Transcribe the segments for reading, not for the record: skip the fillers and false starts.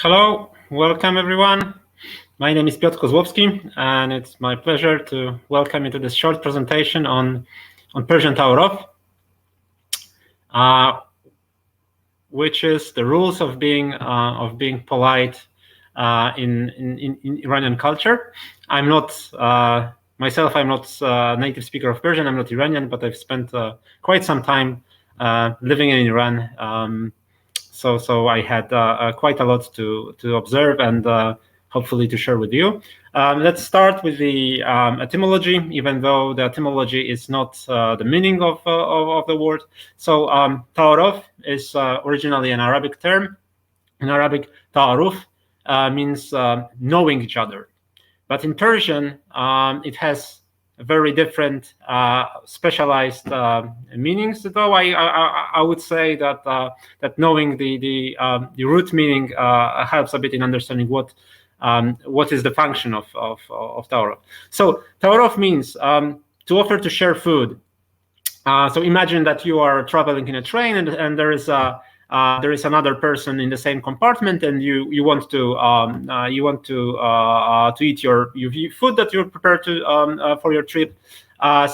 Hello, welcome everyone. My name is Piotr Kozłowski, and it's my pleasure to welcome you to this short presentation on Persian Tower of, which is the rules of being polite in Iranian culture. I'm not myself. I'm not a native speaker of Persian. I'm not Iranian, but I've spent quite some time living in Iran. So I had quite a lot to observe and hopefully to share with you. Let's start with the etymology, even though the etymology is not the meaning of the word. So ta'aruf is originally an Arabic term. In Arabic, ta'aruf means knowing each other. But in Persian, it has very different specialized meanings. Though I would say that that knowing the root meaning helps a bit in understanding what is the function of ta'aruf. So ta'aruf means to offer to share food. So imagine that you are traveling in a train and there is another person in the same compartment, and you want to eat your food that you prepared for your trip.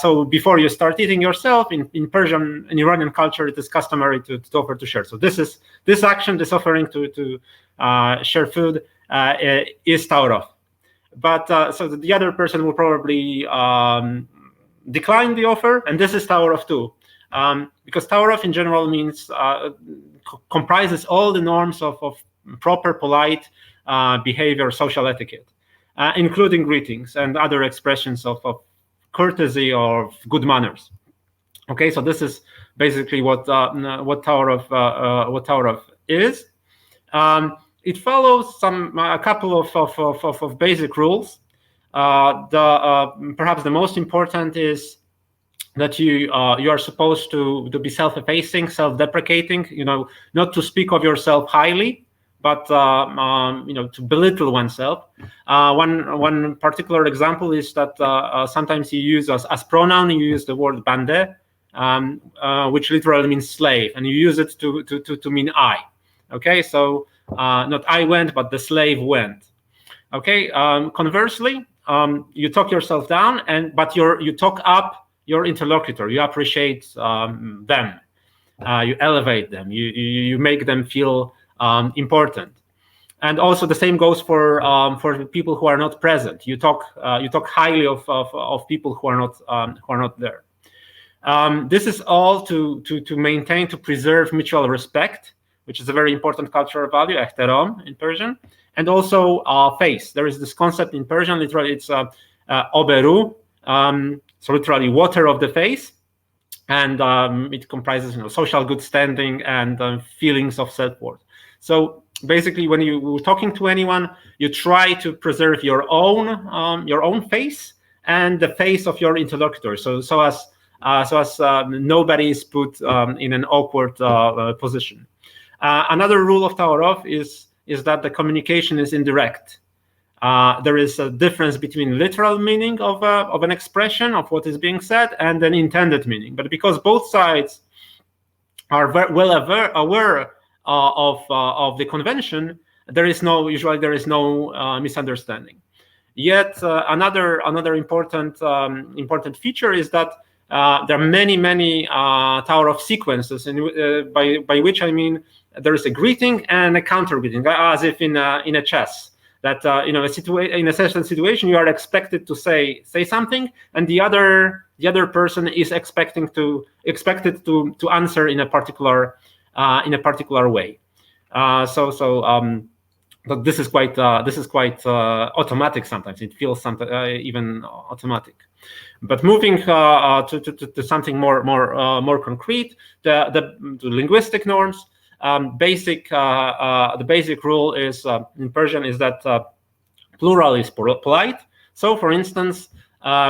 So before you start eating yourself, in Persian, in Iranian culture, it is customary to offer to share. So this action, this offering to share food is ta'aruf. But so the other person will probably decline the offer, and this is ta'aruf too. Because ta'aruf in general means comprises all the norms of proper, polite behavior, social etiquette, including greetings and other expressions of courtesy or good manners. Okay, so this is basically what ta'aruf is. It follows a couple of basic rules. Perhaps the most important is that you are supposed to be self-effacing, self-deprecating. Not to speak of yourself highly, but to belittle oneself. One particular example is that sometimes you use as pronoun, you use the word bande, which literally means slave, and you use it to mean I. Okay, so not I went, but the slave went. Okay, conversely, you talk yourself down, but you talk up your interlocutor. You appreciate them, you elevate them, you make them feel important. And also the same goes for the people who are not present. You talk highly of people who are not there. This is all to maintain, to preserve mutual respect, which is a very important cultural value, ihtiram in Persian, and also face. There is this concept in Persian, literally it's oberu, so literally water of the face, and it comprises social good standing and feelings of self-worth. So basically, when you're talking to anyone, you try to preserve your own face and the face of your interlocutor, so as nobody is put in an awkward position. Another rule of ta'aruf is that the communication is indirect. There is a difference between literal meaning of an expression of what is being said and an intended meaning. But because both sides are very well aware of the convention, usually there is no misunderstanding. Yet another important feature is that there are many ta'aruf sequences, by which I mean there is a greeting and a counter greeting, as if in a chess. That in a certain situation you are expected to say something, and the other person is expected to answer in a particular way. But this is quite automatic. Sometimes it feels even automatic. But moving to something more concrete, the linguistic norms. The basic rule is in Persian is that plural is polite. So, for instance,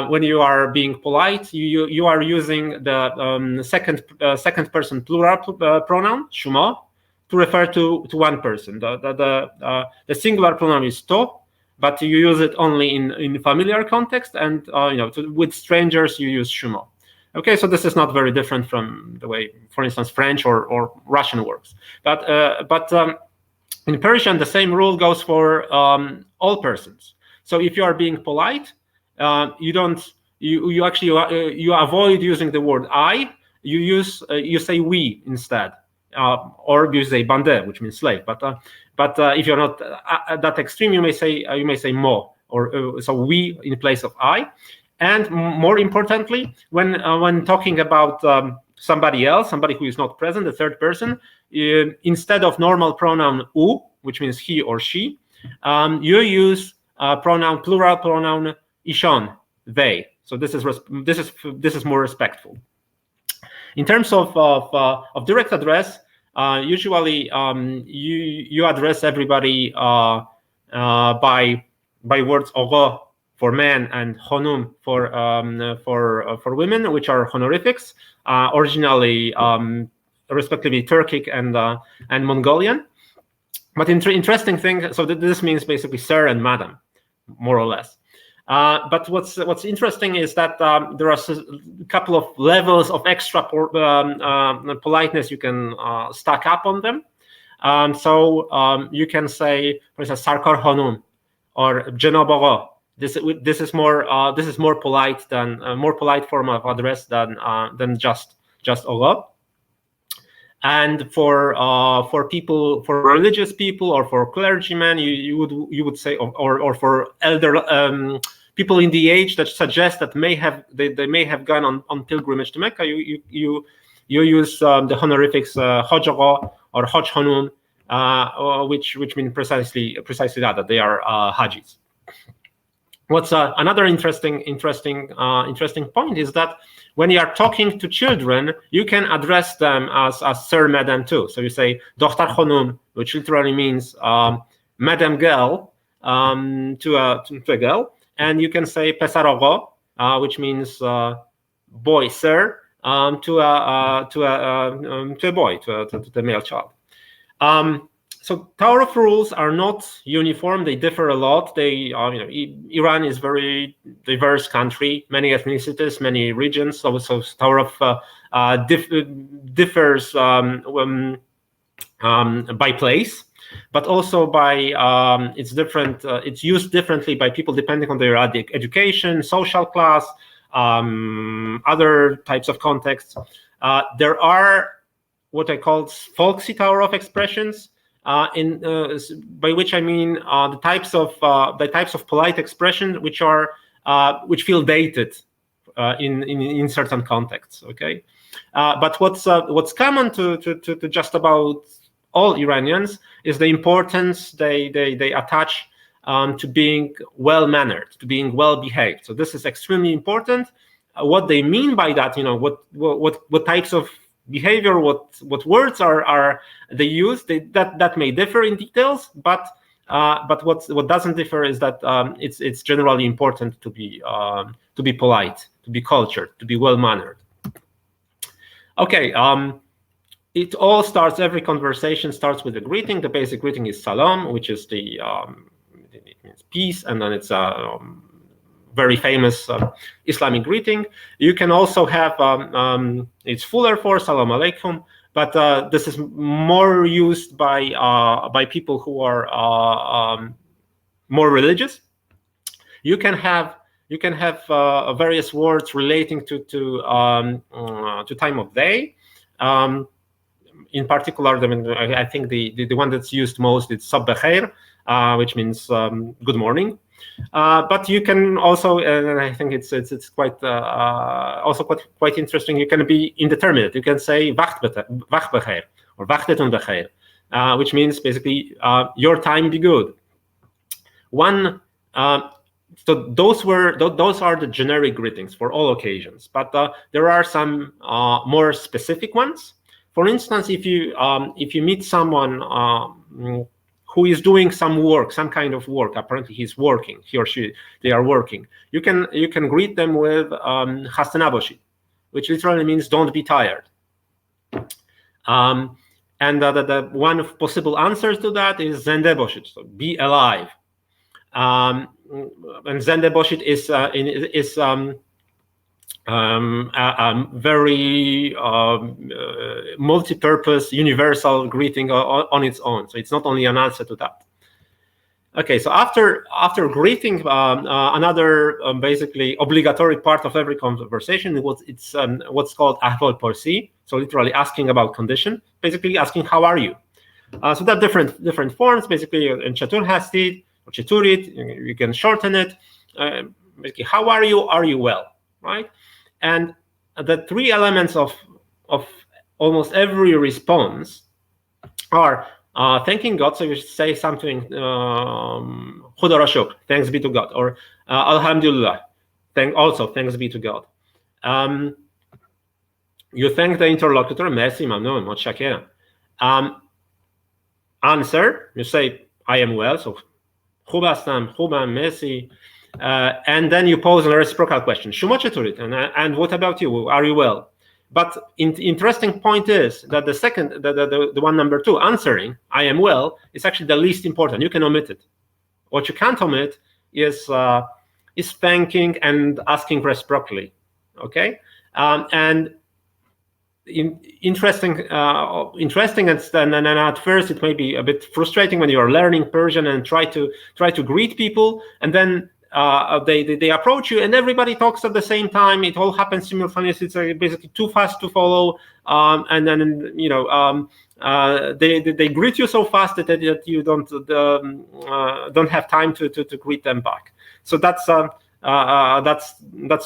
when you are being polite, you are using the second person plural pronoun shuma to refer to one person. The singular pronoun is to, but you use it only in familiar context, and with strangers you use shuma. Okay, so this is not very different from the way, for instance, French or Russian works. But In Persian, the same rule goes for all persons. So if you are being polite, you actually you avoid using the word I. You say we instead, or you say bande, which means slave. But if you're not at that extreme, you may say mo, or so we in place of I. And more importantly, when talking about somebody else, somebody who is not present, the third person, instead of normal pronoun u, which means he or she, you use plural pronoun ishon, they. So this is more respectful. In terms of direct address, usually you address everybody by words ogo for men and honum for women, which are honorifics, originally respectively Turkic and Mongolian. But interesting thing, so this means basically sir and madam, more or less. But what's interesting is that there are a couple of levels of extra politeness you can stack up on them. So you can say, for instance, sarkar honum or jenobogo. This is more polite than more polite form of address than just ogo. And for people, for religious people, or for clergymen, you would say, or for elder people in the age that suggest that they may have gone on pilgrimage to Mecca, you use the honorifics hojogo or hoj honum, which mean precisely that they are hajis. What's another interesting point is that when you are talking to children, you can address them as sir, madam too. So you say dohtar honum, which literally means madam girl, to a girl, and you can say pesarogo, which means boy, sir, to a boy, to the male child. So Tower of Rules are not uniform; they differ a lot. Iran is a very diverse country, many ethnicities, many regions. So Tower of differs by place, but also by it's different. It's used differently by people depending on their education, social class, other types of contexts. There are what I call folksy Tower of expressions. By which I mean the types of polite expression which feel dated in certain contexts. Okay, but what's common to just about all Iranians is the importance they attach to being well mannered, to being well behaved. So this is extremely important. What they mean by that, what types of behavior, what words are they use, that may differ in details, but what doesn't differ is that it's generally important to be polite, to be cultured, to be well mannered. Okay, it all starts. Every conversation starts with a greeting. The basic greeting is salam, which is it means peace, and then it's very famous Islamic greeting. You can also have it's fuller for salam alaikum, but this is more used by people who are more religious. You can have various words relating to time of day. In particular, I think the one that's used most is sabah khair, which means good morning. But you can also, and I think it's quite quite interesting. You can be indeterminate. You can say wacht b'khair or wachtetun b'khair, which means basically your time be good. So those are the generic greetings for all occasions. But there are some more specific ones. For instance, if you meet someone who is doing some work, some kind of work, apparently he's working, he or she, they are working, you can greet them with khasta naboshid, which literally means don't be tired. And the one of possible answers to that is zende boshid, so be alive. And zende boshid is very multi-purpose, universal greeting on its own. So it's not only an answer to that. Okay, so after greeting, another basically obligatory part of every conversation it's what's called ahval porsi. So literally asking about condition, basically asking how are you. So there are different forms. Basically, in chatur hastid or chaturit, you can shorten it. Basically, how are you? Are you well? Right? And the three elements of almost every response are thanking God. So you say something, Khuda ra shukr, thanks be to God, or Alhamdulillah, thanks be to God. You thank the interlocutor, merci, mamnoon, mutshakira. Answer, you say, I am well, so khub hastam, khubam, merci. And then you pose a reciprocal question, Shuma chaturit, and what about you? Are you well? But interesting point is that the second, the one number two, answering, I am well, is actually the least important. You can omit it. What you can't omit is thanking and asking reciprocally. Okay, and interesting, and at first it may be a bit frustrating when you are learning Persian and try to greet people, and then they approach you and everybody talks at the same time. It all happens simultaneously. It's basically too fast to follow, and then they greet you so fast that you don't have time to greet them back. So that's a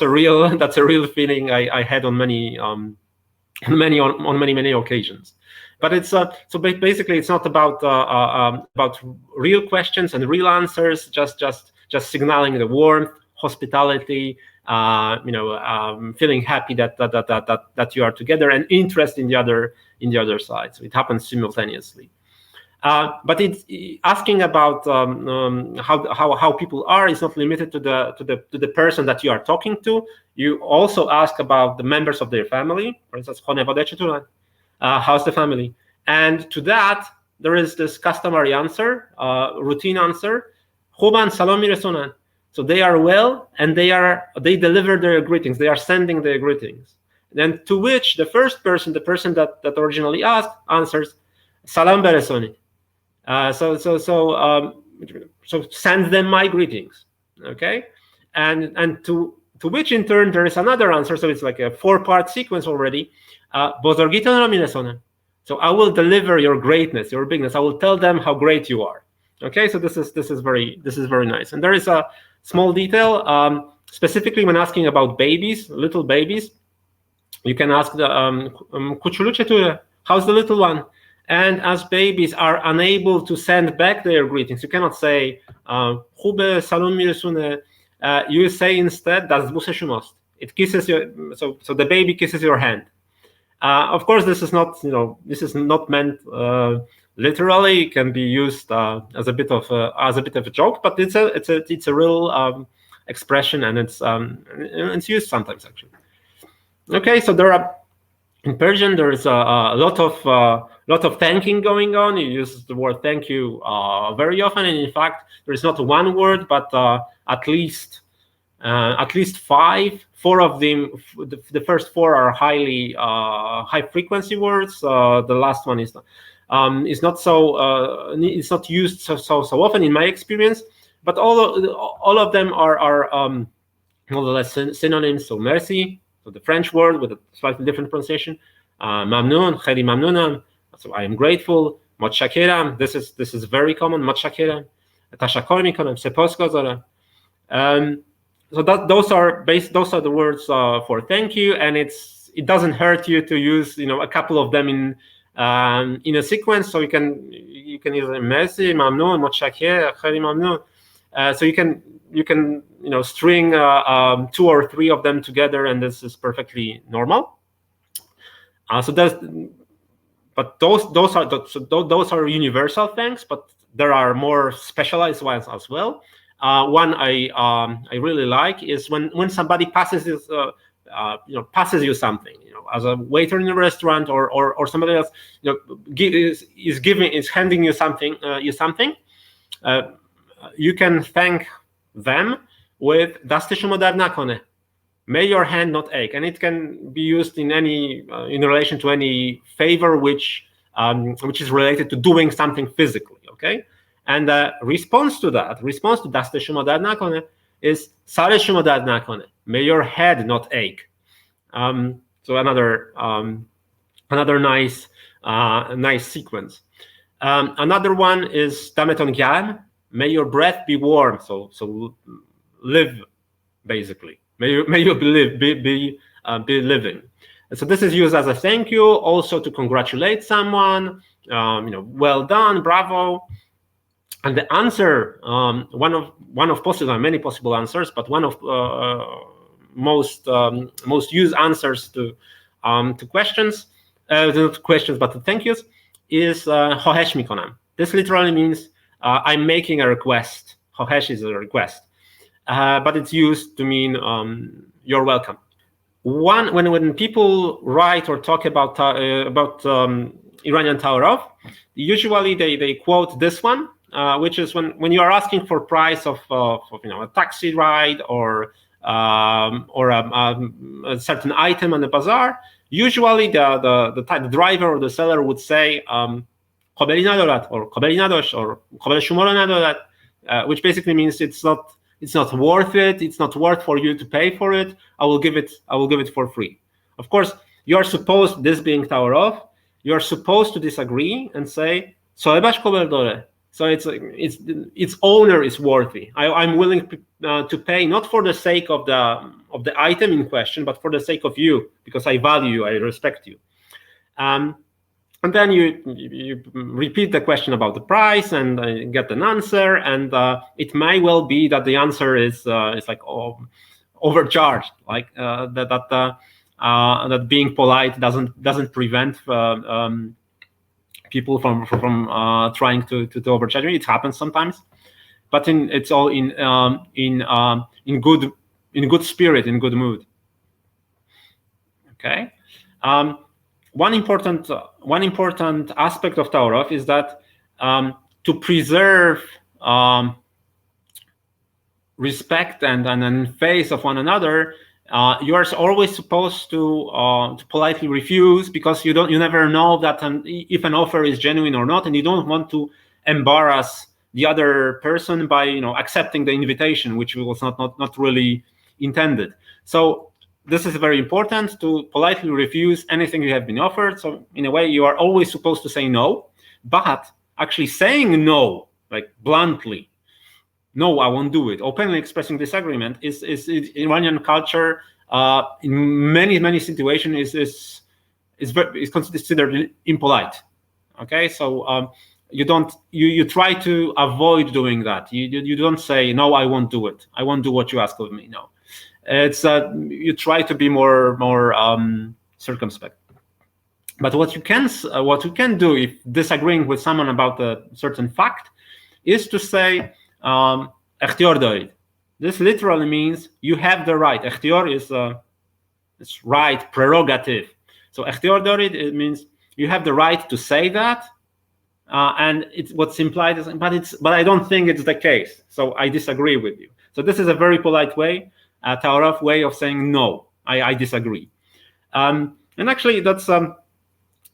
real feeling I had on many occasions. But it's so basically it's not about real questions and real answers. Just signaling the warmth, hospitality, feeling happy that you are together, and interest in the other side. So it happens simultaneously. But it's asking about how people are is not limited to the person that you are talking to. You also ask about the members of their family. For instance, how's the family? And to that there is this customary answer, routine answer. Khoban salam miresonan. So they are well, and they deliver their greetings. They are sending their greetings. Then to which the first person, the person that originally asked, answers salam beresoni. So send them my greetings. Okay, and to which in turn there is another answer. So it's like a 4-part sequence already. Bozorgiton miresonan. So I will deliver your greatness, your bigness. I will tell them how great you are. Okay, so this is very nice. And there is a small detail, specifically when asking about babies, little babies. You can ask the how's the little one? And as babies are unable to send back their greetings, you cannot say khube salom miresune. You say instead das buse shumast. It kisses your, so the baby kisses your hand. Of course, this is not meant literally. It can be used as a bit of a joke, but it's a real expression, and it's used sometimes actually. Okay, so in Persian there is a lot of thanking going on. You use the word thank you very often, and in fact there is not one word, but at least 5. 4 of them, the first 4 are high frequency words. The last one is not so it's not used so often in my experience, but all of them are more or less synonyms. So merci, so the French word with a slightly different pronunciation. Mamnoon, kheli mamnoonam, so I am grateful. Mutshakira, this is very common. Mutshakira, tashakkur mikonam, sepos gozaram. So those are the words for thank you, and it doesn't hurt you to use a couple of them in a sequence. So you can use merci, mamnoon, mutshakir, kheli mamnoon. So you can string 2 or 3 of them together, and this is perfectly normal. Those are universal thanks, but there are more specialized ones as well. One I really like is when somebody passes you something, as a waiter in a restaurant, or somebody else, is handing you something. You can thank them with "Dast shuma dar nakone," May your hand not ache, and it can be used in any in relation to any favor which is related to doing something physically. Okay, and response to dast shuma dard nakone is sar shuma dard nakone. May your head not ache. So another nice sequence. Another one is dameton gyam. May your breath be warm. So live, basically. May you be living. And so this is used as a thank you, also to congratulate someone. Well done, bravo. And the answer, one of possible, many possible answers, but one of most used answers to questions, not questions, but to thank yous, is hohesh mikonam. This literally means I'm making a request. Hohesh is a request. But it's used to mean you're welcome. When people write or talk about Iranian Taorov, usually they quote this one, which is when you are asking for price of a taxi ride or a certain item on the bazaar. Usually the driver or the seller would say "Qabeli nadorat" or "Qabeli nadosh" or "Qabel shumara nadorat," which basically means it's not worth it. It's not worth for you to pay for it. I will give it for free. Of course, you are supposed, this being Taorov, you are supposed to disagree and say "Soebash qabel dore." So its owner is worthy. I'm willing to pay, not for the sake of the item in question, but for the sake of you, because I value you, I respect you. And then you repeat the question about the price and get an answer, and it may well be that the answer is like overcharged, like that being polite doesn't prevent people from trying to overcharge me. It happens sometimes, but it's all in good spirit, in good mood. Okay. One important aspect of Taorov is that to preserve respect and faith of one another, you are always supposed to politely refuse, because you never know that if an offer is genuine or not, and you don't want to embarrass the other person by accepting the invitation, which was not really intended. So this is very important, to politely refuse anything you have been offered. So in a way, you are always supposed to say no, but actually saying no, like bluntly, no, I won't do it, openly expressing disagreement, is Iranian culture in many situations is considered impolite. Okay, so you try to avoid doing that. You don't say no, I won't do it. I won't do what you ask of me. No, it's you try to be more circumspect. But what you can do if disagreeing with someone about a certain fact is to say اختیار دارید. This literally means you have the right. اختیار is it's right, prerogative. So اختیار دارید, it means you have the right to say that, and it's what's implied is, but I don't think it's the case. So I disagree with you. So this is a very polite way, a Taorov way of saying no, I disagree. And actually, that's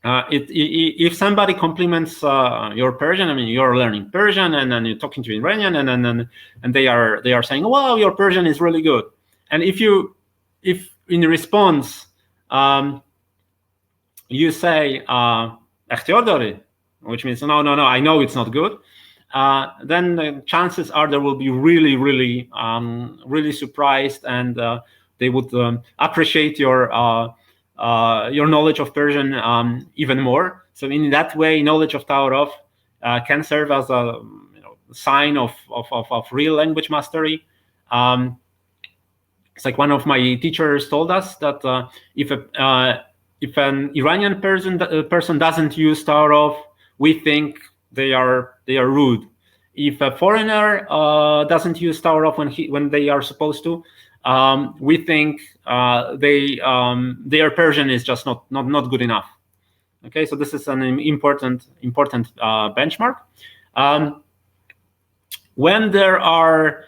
if somebody compliments your Persian, I mean, you're learning Persian and then you're talking to Iranian, and they are saying, wow, your Persian is really good. And if in response you say اختیار داری, which means no, I know it's not good, then the chances are they will be really surprised, and they would appreciate your knowledge of Persian even more. So in that way, knowledge of Taorov can serve as a sign of real language mastery. It's like one of my teachers told us that if an Iranian person doesn't use Taorov, we think they are rude. If a foreigner doesn't use Taorov when they are supposed to, we think their Persian is just not good enough. Okay, so this is an important benchmark. When there are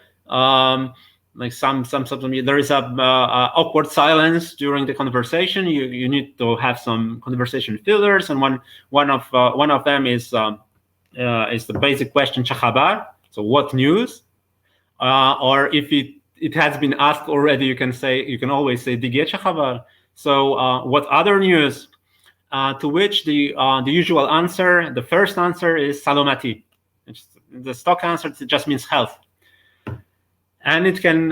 like some there is a awkward silence during the conversation. You need to have some conversation fillers, and one of them is the basic question "Chahabar," so what news? Or if it has been asked already, you can always say "Dige chahabar." So what other news? To which the usual answer, the first answer is "Salomati." The stock answer just means health, and it can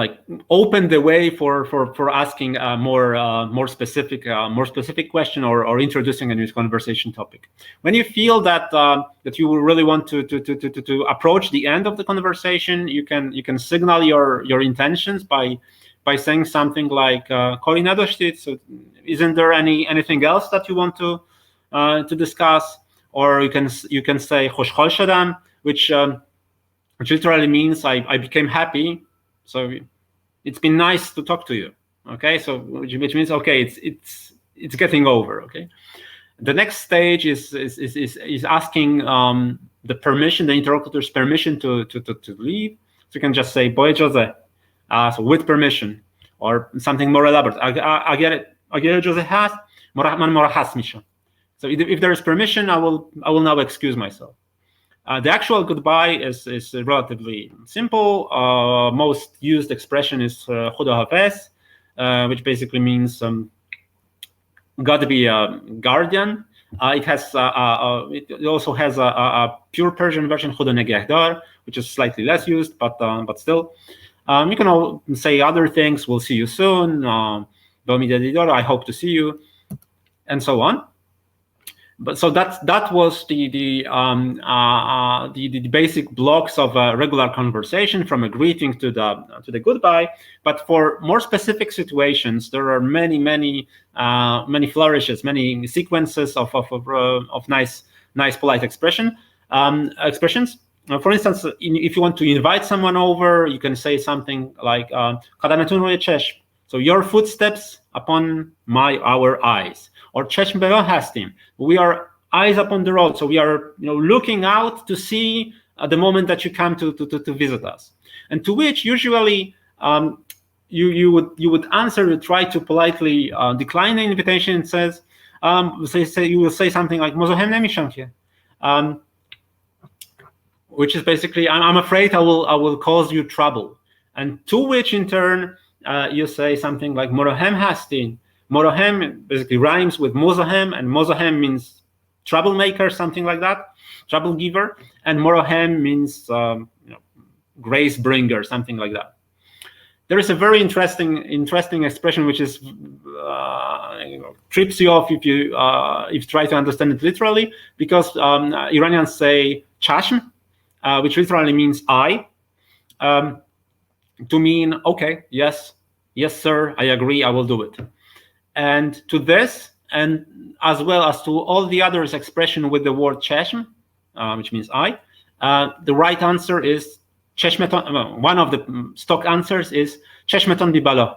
like open the way for asking a more specific question or introducing a new conversation topic. When you feel that that you really want to approach the end of the conversation, you can signal your intentions by saying something like "Kolina doshtit." So, isn't there anything else that you want to discuss? Or you can say "Khoshkhal shadam," which literally means I became happy. So it's been nice to talk to you. Okay, so which means okay, it's getting over. Okay, the next stage is asking the permission, the interlocutor's permission to leave. So you can just say "Boy Jose," so with permission, or something more elaborate. I get it. Jose has man has misha. So if there is permission, I will now excuse myself. The actual goodbye is relatively simple. Most used expression is Khuda Hafez, which basically means God be a guardian. It also has a pure Persian version, Khuda Negehdar, which is slightly less used, but still. You can all say other things. We'll see you soon. I hope to see you, and so on. But so that was the basic blocks of a regular conversation, from a greeting to the goodbye. But for more specific situations, there are many flourishes, many sequences of nice polite expressions. For instance, if you want to invite someone over, you can say something like "Qadametun roye cheshm," so your footsteps upon our eyes. Or "Cheshm bero hastim," we are eyes upon the road, so we are looking out to see at the moment that you come to visit us. And to which usually you would answer, you try to politely decline the invitation, and says you will say something like "Mozohem nemisham ki," which is basically I'm afraid I will cause you trouble. And to which in turn you say something like "Morohem hastin." Morohem basically rhymes with Mozahem, and Mozahem means troublemaker, something like that, trouble giver, and Morohem means grace bringer, something like that. There is a very interesting expression which is trips you off if you try to understand it literally, because Iranians say "chashm," which literally means eye, to mean okay, yes sir, I agree, I will do it. And to this, and as well as to all the others expression with the word "cheshm," which means eye, the right answer is "cheshmeton." One of the stock answers is "cheshmeton bibalo."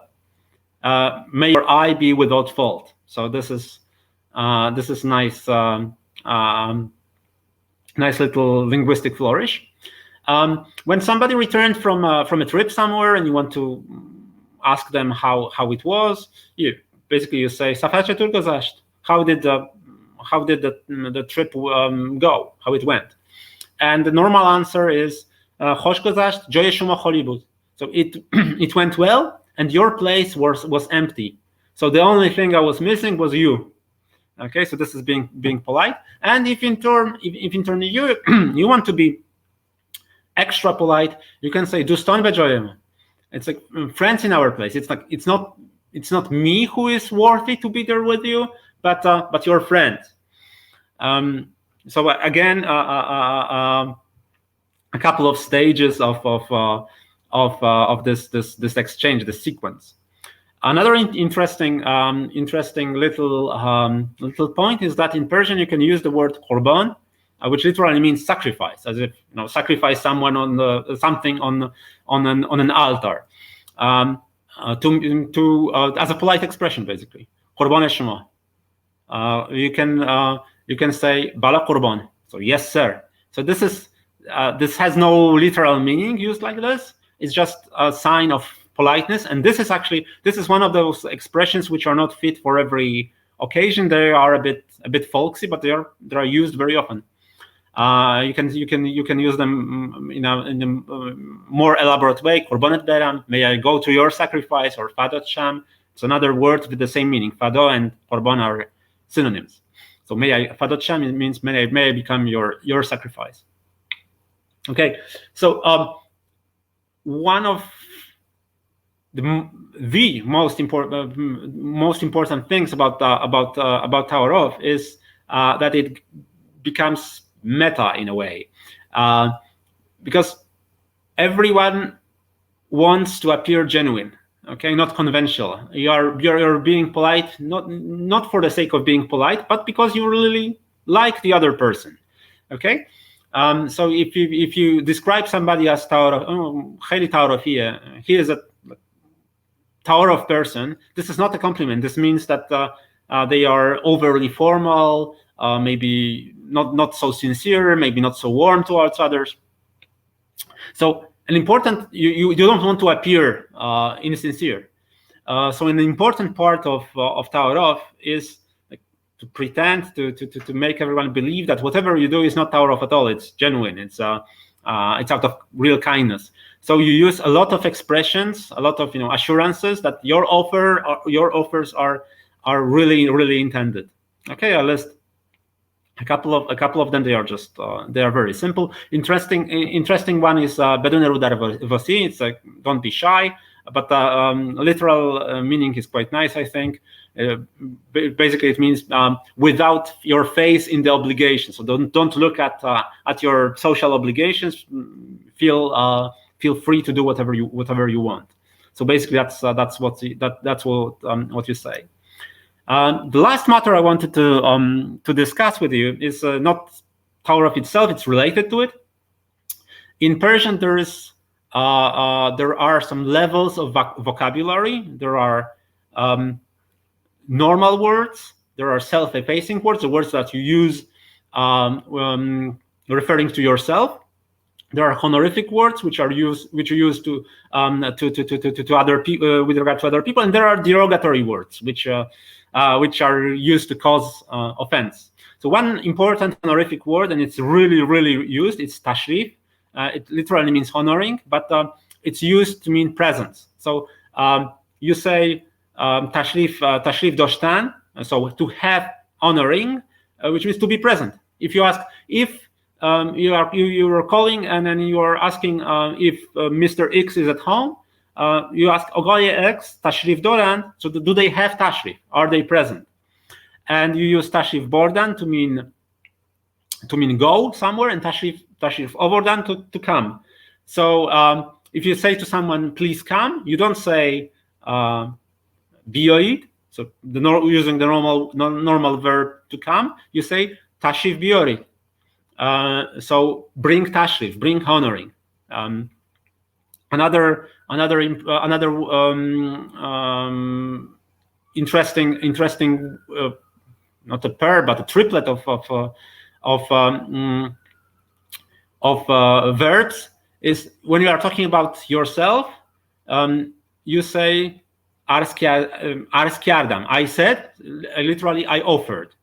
May your eye be without fault. So this is nice, nice little linguistic flourish. When somebody returned from a trip somewhere and you want to ask them how it was, you say "Safar chetur gozasht." How did the trip go? How it went? And the normal answer is "Khosh gozasht, joye shuma kholi bud." So it went well, and your place was empty. So the only thing I was missing was you. Okay, so this is being polite. And if in turn you want to be extra polite, you can say "Duston vejoyem." It's like friends in our place. It's like it's not me who is worthy to be there with you, but your friend. So again, a couple of stages of this exchange, this sequence. Another interesting little point is that in Persian you can use the word "korban," which literally means sacrifice, as if sacrifice someone on something on an altar. As a polite expression, basically, "Qurban shema." You can say "Bala Qurban," so yes sir. So this is this has no literal meaning used like this. It's just a sign of politeness, and this is one of those expressions which are not fit for every occasion. They are a bit folksy, but they are used very often. You can use them in a more elaborate way. Korbanet beram, may I go to your sacrifice, or fadot sham. It's another word with the same meaning. Fado and korban are synonyms. So fadot sham means may I become your sacrifice. Okay, so one of the most important things about Taorov is that it becomes meta in a way, because everyone wants to appear genuine. Okay, not conventional. You're being polite, not for the sake of being polite, but because you really like the other person. Okay. So if you describe somebody as Taorov, he is a Taorov person, this is not a compliment. This means that they are overly formal, maybe not so sincere, maybe not so warm towards others. So an important, you don't want to appear insincere. So an important part of Taorov is to pretend to make everyone believe that whatever you do is not Taorov at all. It's genuine. It's out of real kindness. So you use a lot of expressions, a lot of assurances that your offers are really intended. Okay, I list a couple of them. They are just they are very simple. Interesting one is Bedun erudar vosi. It's like don't be shy, but literal meaning is quite nice, I think. Basically, it means without your face in the obligation. So don't look at your social obligations. Feel free to do whatever you want. So basically, that's what you say. The last matter I wanted to discuss with you is not Taorov itself; it's related to it. In Persian, there are some levels of vocabulary. There are normal words. There are self-effacing words, the words that you use referring to yourself. There are honorific words which you use to other people with regard to other people, and there are derogatory words which are used to cause offense. So one important honorific word, and it's really used, it's tashrif. It literally means honoring, but it's used to mean presence. So you say tashrif doshtan, so to have honoring, which means to be present. If you ask if you are calling and then you are asking if Mr. X is at home, you ask Ogoye X tashrif doran. So do they have tashrif? Are they present? And you use tashrif bordan to mean go somewhere, and tashrif ovordan to come. So if you say to someone please come, you don't say bioid. So using the normal verb to come, you say tashrif biorid. So bring tashrif, bring honoring. Another interesting not a pair but a triplet of verbs is when you are talking about yourself, you say arz kardam. I said, literally I offered.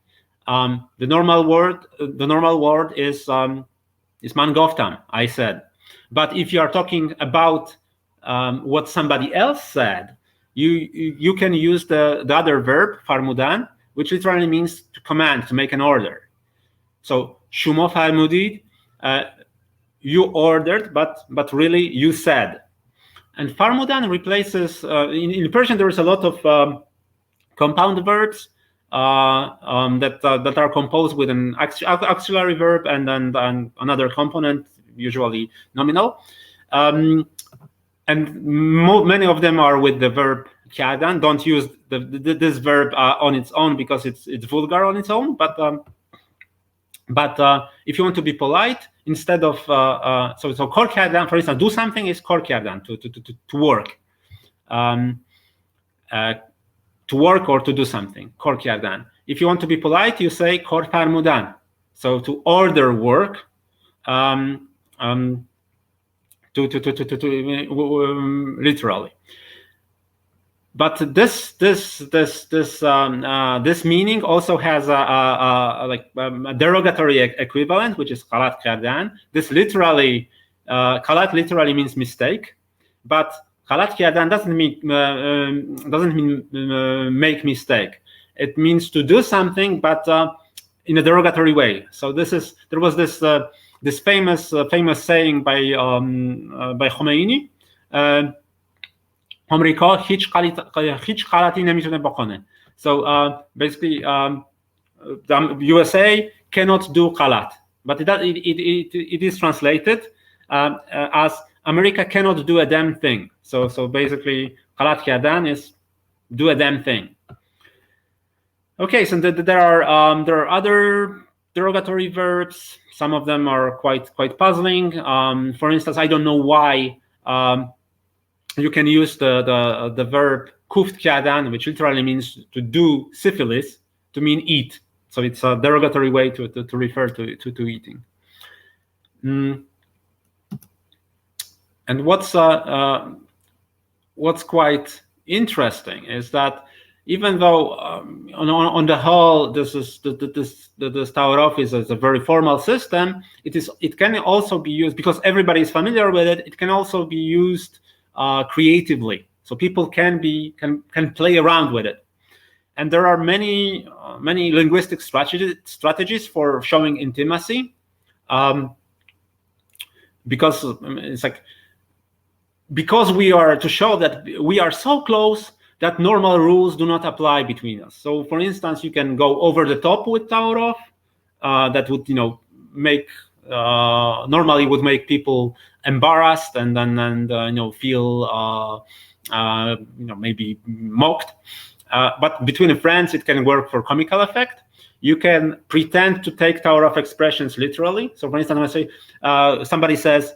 The normal word is man goftam. I said. But if you are talking about what somebody else said, you can use the other verb farmudan, which literally means to command, to make an order. So shumo farmudid, you ordered, but really you said. And farmudan replaces in Persian there is a lot of compound verbs that are composed with an auxiliary verb and another component, usually nominal, and many of them are with the verb kiadan. Don't use this verb on its own because it's vulgar on its own. But if you want to be polite, instead of so kor kiadan, for instance, do something is kor kiadan, to work. To work or to do something, kor kiadan. If you want to be polite, you say kor farmudan, so to order work. literally. But this meaning also has a derogatory equivalent, which is qalat khiyadan. This literally, qalat literally means mistake, but qalat khiyadan doesn't mean make mistake. It means to do something, but in a derogatory way. So there was this famous saying by Khomeini. So basically, the USA cannot do qalat, but it is translated as America cannot do a damn thing. So basically, qalat khiyadan is do a damn thing. Okay, so there are other derogatory verbs. Some of them are quite puzzling. For instance, I don't know why. You can use the verb kuft khiyadan, which literally means to do syphilis, to mean eat. So it's a derogatory way to refer to eating. And what's quite interesting is that even though on the whole this Taurov is a very formal system, it can also be used because everybody is familiar with it. It can also be used creatively, so people can play around with it, and there are many linguistic strategies for showing intimacy, because it's like because we are to show that we are so close that normal rules do not apply between us. So, for instance, you can go over the top with Taurov, that would make normally would make people embarrassed and feel maybe mocked, but between friends it can work for comical effect. You can pretend to take Taurov expressions literally. So for instance, when I say somebody says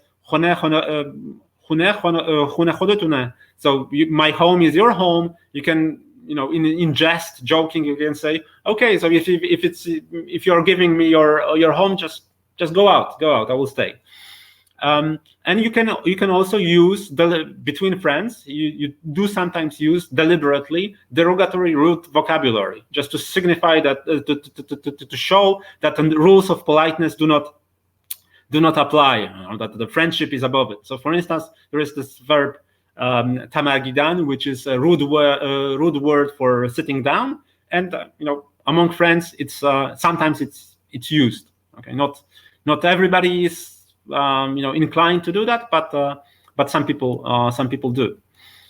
so my home is your home, you can in jest, joking, you can say, okay, so if you're giving me your home, just go out, I will stay. And you can also use between friends. You do sometimes use deliberately derogatory rude vocabulary just to signify that to show that the rules of politeness do not apply, that the friendship is above it. So, for instance, there is this verb tamagidan, which is a rude word for sitting down, and among friends, it's sometimes it's used. Okay, not everybody is inclined to do that, but some people do,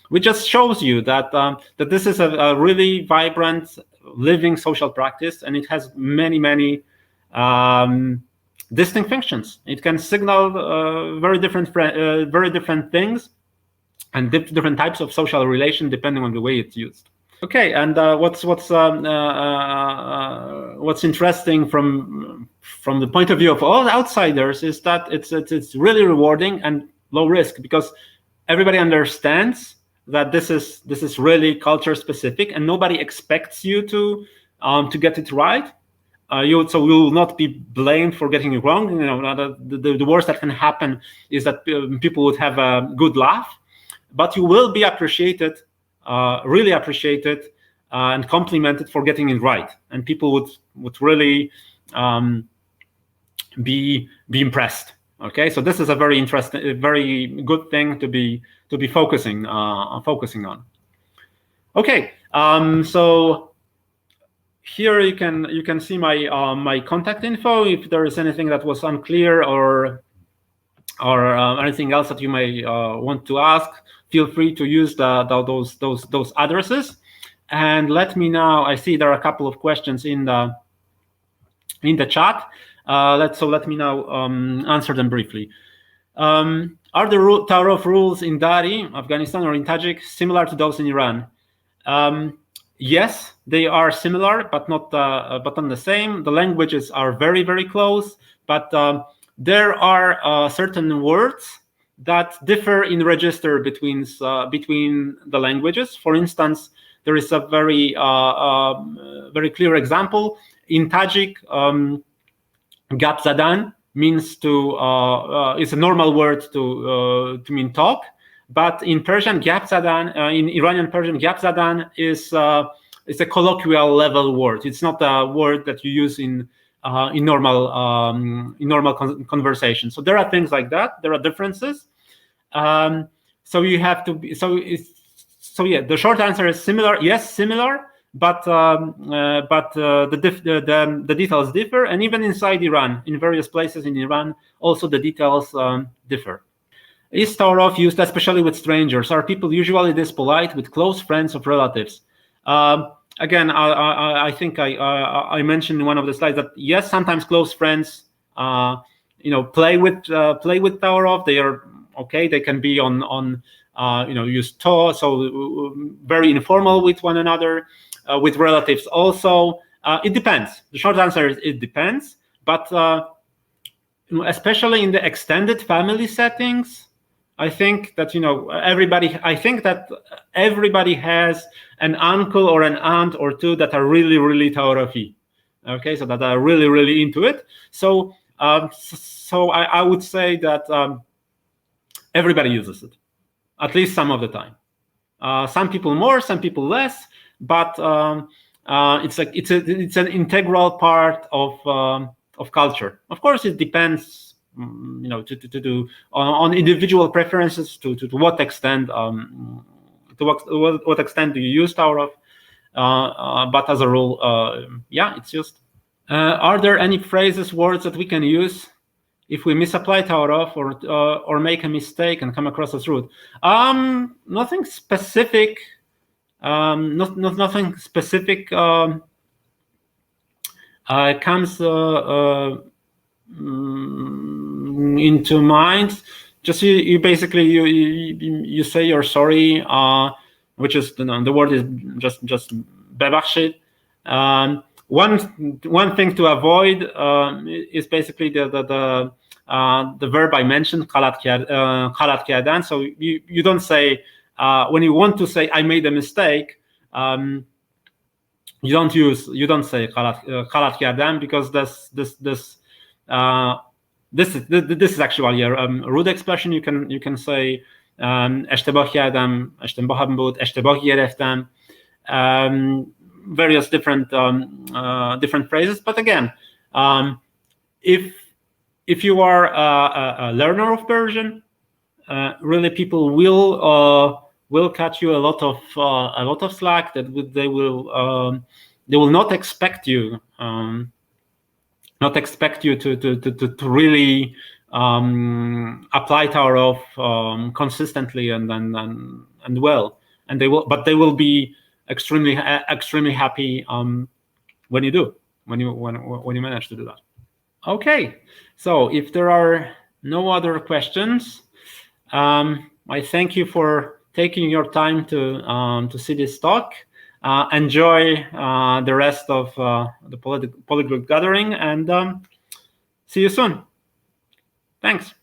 which just shows you that this is a really vibrant, living social practice, and it has many distinct functions. It can signal very different things and different types of social relation depending on the way it's used. Okay, and what's interesting from the point of view of all outsiders is that it's really rewarding and low risk, because everybody understands that this is really culture specific, and nobody expects you to get it right. So you will not be blamed for getting it wrong. The worst that can happen is that people would have a good laugh, but you will be appreciated. Really appreciated and complimented for getting it right, and people would really be impressed. Okay, so this is a very interesting, very good thing to be focusing on. Okay, so here you can see my contact info. If there is anything that was unclear or anything else that you may want to ask, feel free to use those addresses. And let me now. I see there are a couple of questions in the chat. Let me now answer them briefly. Are the Taurov rules in Dari, Afghanistan, or in Tajik similar to those in Iran? Yes, they are similar, but not the same. The languages are very, very close, but there are certain words that differ in register between the languages. For instance, there is a very clear example in Tajik. Gap zadan means to is a normal word to mean talk, but in Persian gyapzadan, in Iranian Persian gyapzadan is a colloquial level word. It's not a word that you use in normal conversation. So there are things like that. There are differences. So you have to be. So yeah. The short answer is similar. Yes, similar. But the details differ, and even inside Iran, in various places in Iran, also the details differ. Is Taurov used especially with strangers? Are people usually this polite with close friends or relatives? Again, I think I mentioned in one of the slides that yes, sometimes close friends, play with Taurov. They are okay. They can be on use to, so very informal with one another. With relatives also, it depends. The short answer is it depends, but especially in the extended family settings, I think that everybody has an uncle or an aunt or two that are really, really Taurafi. Okay, so that are really, really into it. So I would say that everybody uses it, at least some of the time. Some people more, some people less. But it's an integral part of culture. Of course, it depends, on individual preferences to what extent what extent do you use Taurov. But as a rule, yeah, it's used. Are there any phrases, words that we can use if we misapply Taurov or make a mistake and come across as rude? Nothing specific. Nothing specific comes into mind. Just you basically you say you're sorry, which is the word is just bebachshit. One thing to avoid is basically the verb I mentioned, khalat kiadan. So you don't say. When you want to say I made a mistake, you don't say khalat kiadan, because this is actually a rude expression. You can say اشتباه کردم, اشتباهم بود, اشتباه گرفتم, various different phrases. But again, if you are a learner of Persian, really people will cut you a lot of slack. That they will not expect you to really apply Taurov consistently and well, and they will be extremely happy when you manage to do that. Okay, so if there are no other questions, I thank you for taking your time to see this talk. Enjoy the rest of the Polyglot gathering, and see you soon. Thanks.